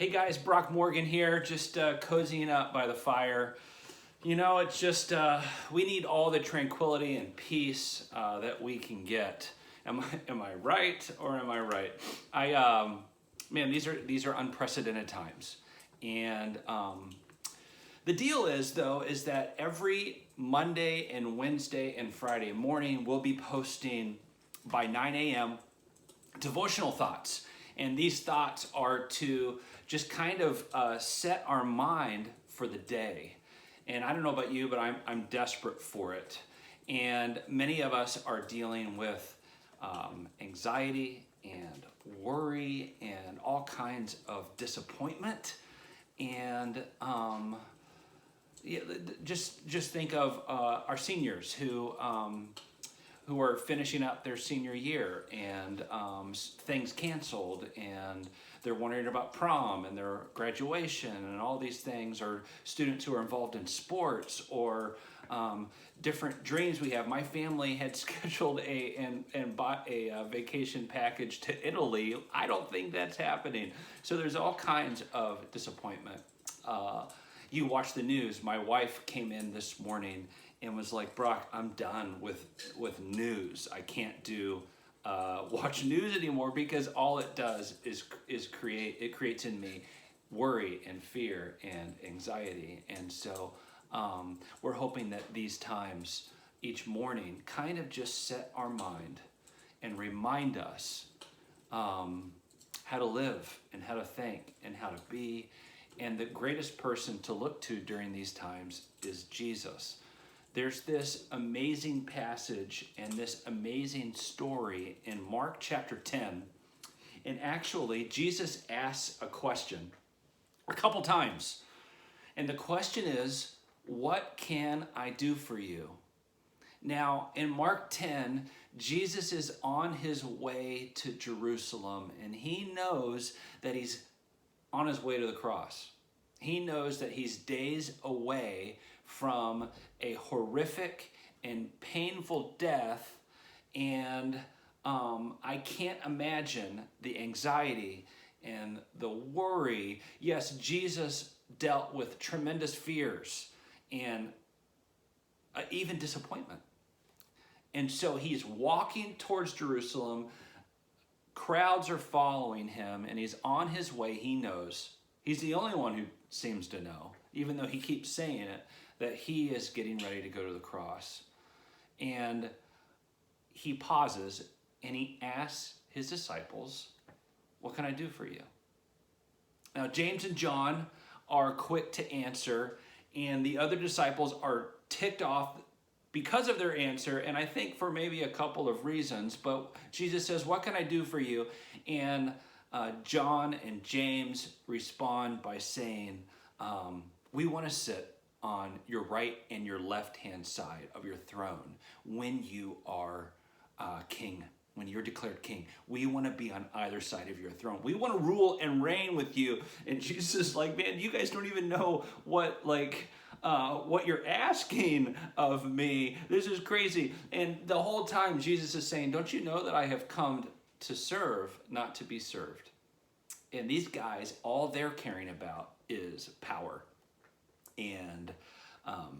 Hey guys, Brock Morgan here, just cozying up by the fire. You know, it's just, we need all the tranquility and peace that we can get. Am I right or am I right? Man, these are unprecedented times. And the deal is, though, is that every Monday and Wednesday and Friday morning, we'll be posting by 9 a.m. devotional thoughts. And these thoughts are to just kind of set our mind for the day. And I don't know about you, but I'm desperate for it. And many of us are dealing with anxiety and worry and all kinds of disappointment. And just think of our seniors who are finishing up their senior year and things canceled, and they're wondering about prom and their graduation and all these things, or students who are involved in sports or different dreams we have. My family had scheduled and bought a vacation package to Italy. I don't think that's happening. So there's all kinds of disappointment. You watch the news. My wife came in this morning and was like, Brock, I'm done with news. I can't do watch news anymore because all it does is creates in me worry and fear and anxiety. And so we're hoping that these times each morning kind of just set our mind and remind us how to live and how to think and how to be. And the greatest person to look to during these times is Jesus. There's this amazing passage and this amazing story in Mark chapter 10. And actually, Jesus asks a question a couple times. And the question is, what can I do for you? Now, in Mark 10, Jesus is on his way to Jerusalem, and he knows that he's on his way to the cross. He knows that he's days away from a horrific and painful death, and I can't imagine the anxiety and the worry. Yes, Jesus dealt with tremendous fears and even disappointment. And so he's walking towards Jerusalem. Crowds are following him, and he's on his way. He knows. He's the only one who seems to know, even though he keeps saying it, that he is getting ready to go to the cross. And he pauses and he asks his disciples, what can I do for you? Now, James and John are quick to answer, and the other disciples are ticked off because of their answer, and I think for maybe a couple of reasons. But Jesus says, what can I do for you? And John and James respond by saying, we want to sit on your right and your left hand side of your throne when you are king, when you're declared king. We want to be on either side of your throne. We want to rule and reign with you. And Jesus is like, man, you guys don't even know what you're asking of me. This is crazy. And the whole time Jesus is saying, don't you know that I have come to serve, not to be served? And these guys, all they're caring about is power and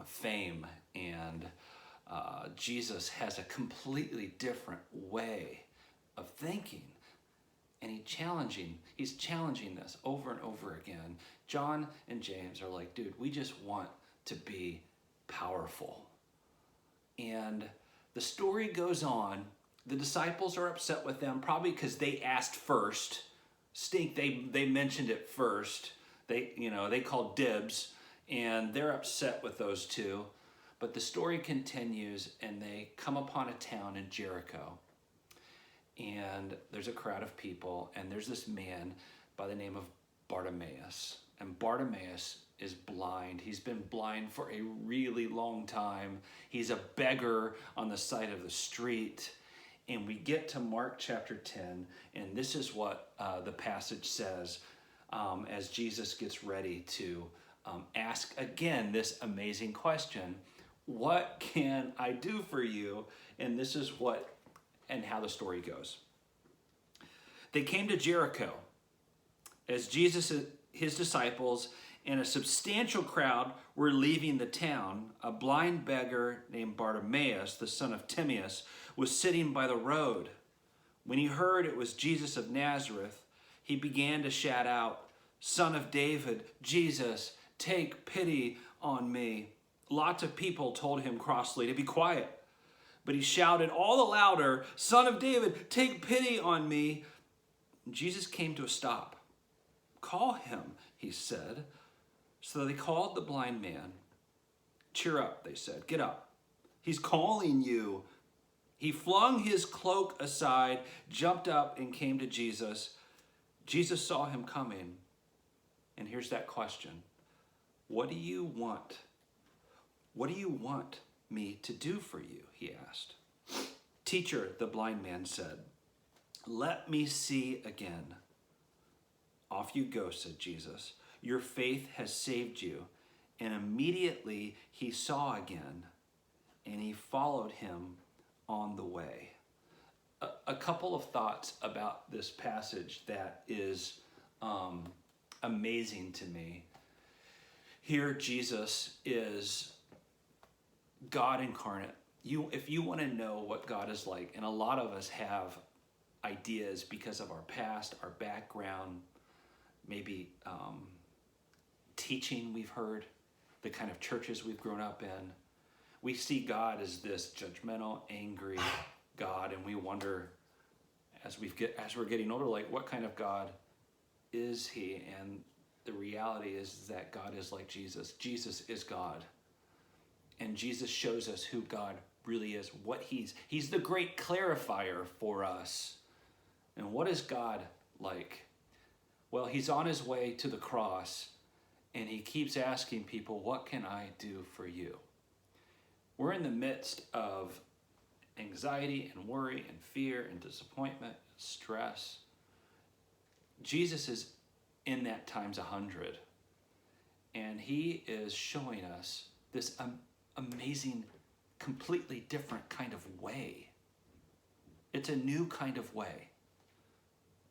fame. And Jesus has a completely different way of thinking. And he's challenging this over and over again. John and James are like, dude, we just want to be powerful. And the story goes on. The disciples are upset with them, probably because they asked first. They mentioned it first. They called dibs, and they're upset with those two. But the story continues, and they come upon a town in Jericho. And there's a crowd of people, and there's this man by the name of Bartimaeus. And Bartimaeus is blind. He's been blind for a really long time. He's a beggar on the side of the street. And we get to Mark chapter 10, and this is what the passage says as Jesus gets ready to ask again this amazing question, what can I do for you? And this is how the story goes. They came to Jericho. As Jesus his disciples and a substantial crowd were leaving the town, a blind beggar named Bartimaeus, the son of Timaeus, was sitting by the road. When he heard it was Jesus of Nazareth, he began to shout out, "Son of David, Jesus, take pity on me." Lots of people told him crossly to be quiet, but he shouted all the louder, "Son of David, take pity on me." Jesus came to a stop. "Call him," he said. So they called the blind man. "Cheer up," they said. "Get up. He's calling you." He flung his cloak aside, jumped up, and came to Jesus. Jesus saw him coming. And here's that question. "What do you want? What do you want me to do for you?" he asked. "Teacher," the blind man said, "let me see again." "Off you go," said Jesus. "Your faith has saved you." And immediately he saw again, and he followed him on the way. A couple of thoughts about this passage that is amazing to me. Here Jesus is God incarnate. If you want to know what God is like, and a lot of us have ideas because of our past, our background, maybe teaching we've heard, the kind of churches we've grown up in, we see God as this judgmental, angry God, and we wonder as we're getting older, like, what kind of God is he? And the reality is that God is like Jesus. Jesus is God. And Jesus shows us who God really is, what he's the great clarifier for us. And what is God like? Well, he's on his way to the cross, and he keeps asking people, "What can I do for you?" We're in the midst of anxiety and worry and fear and disappointment, stress. Jesus is in that times 100. And he is showing us this amazing, completely different kind of way. It's a new kind of way.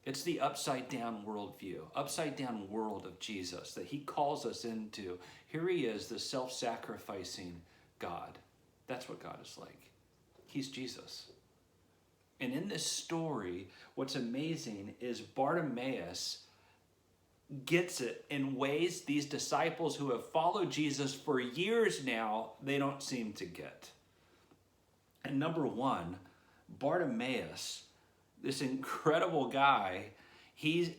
It's the upside down worldview, upside down world of Jesus that he calls us into. Here he is, the self-sacrificing God. That's what God is like. He's Jesus. And in this story, what's amazing is Bartimaeus gets it in ways these disciples who have followed Jesus for years now, they don't seem to get. And number one, Bartimaeus, this incredible guy, he's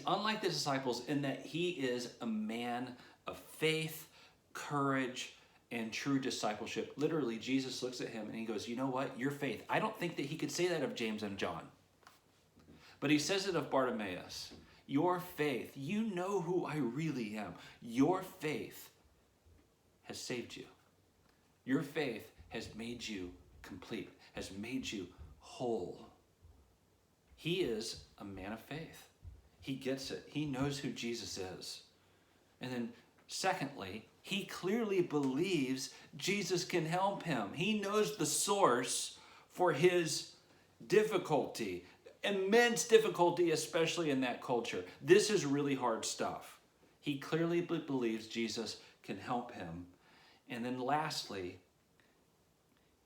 unlike the disciples in that he is a man of faith, courage, and true discipleship. Literally, Jesus looks at him and he goes, "You know what? Your faith." I don't think that he could say that of James and John. But he says it of Bartimaeus. "Your faith, you know who I really am. Your faith has saved you. Your faith has made you complete, has made you whole." He is a man of faith. He gets it. He knows who Jesus is. And then secondly, he clearly believes Jesus can help him. He knows the source for his difficulty, immense difficulty, especially in that culture. This is really hard stuff. He clearly believes Jesus can help him. And then lastly,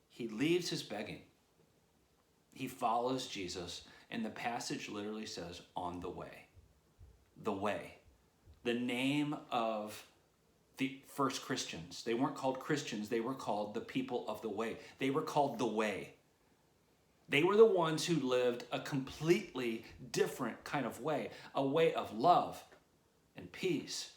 he leaves his begging. He follows Jesus, and the passage literally says, "on the way." The way. The name of the first Christians. They weren't called Christians, they were called the people of the way. They were called the way. They were the ones who lived a completely different kind of way, a way of love and peace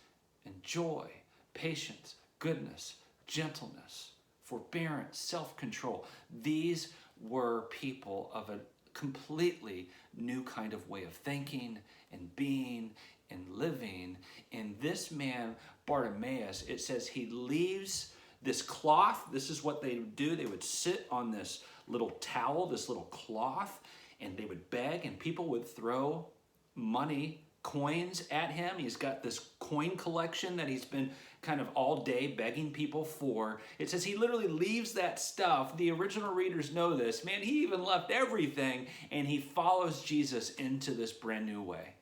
and joy, patience, goodness, gentleness, forbearance, self-control. These were people of a completely new kind of way of thinking and being and living. And this man, Bartimaeus, it says he leaves this cloth. This is what they would do. They would sit on this little towel, this little cloth, and they would beg, and people would throw money, coins at him. He's got this coin collection that he's been kind of all day begging people for. It says he literally leaves that stuff. The original readers know this. Man, he even left everything, and he follows Jesus into this brand new way.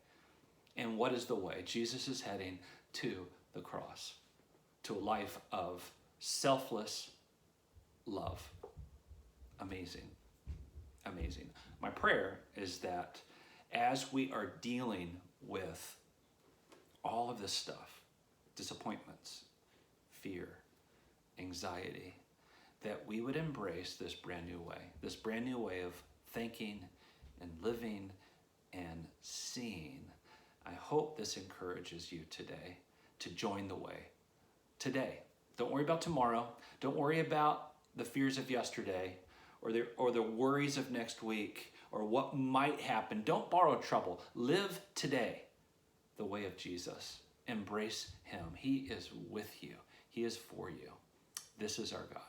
And what is the way? Jesus is heading to the cross, to a life of selfless love. Amazing. Amazing. My prayer is that as we are dealing with all of this stuff, disappointments, fear, anxiety, that we would embrace this brand new way of thinking and living and seeing. I hope this encourages you today to join the way. Today. Don't worry about tomorrow. Don't worry about the fears of yesterday or the worries of next week or what might happen. Don't borrow trouble. Live today the way of Jesus. Embrace him. He is with you. He is for you. This is our God.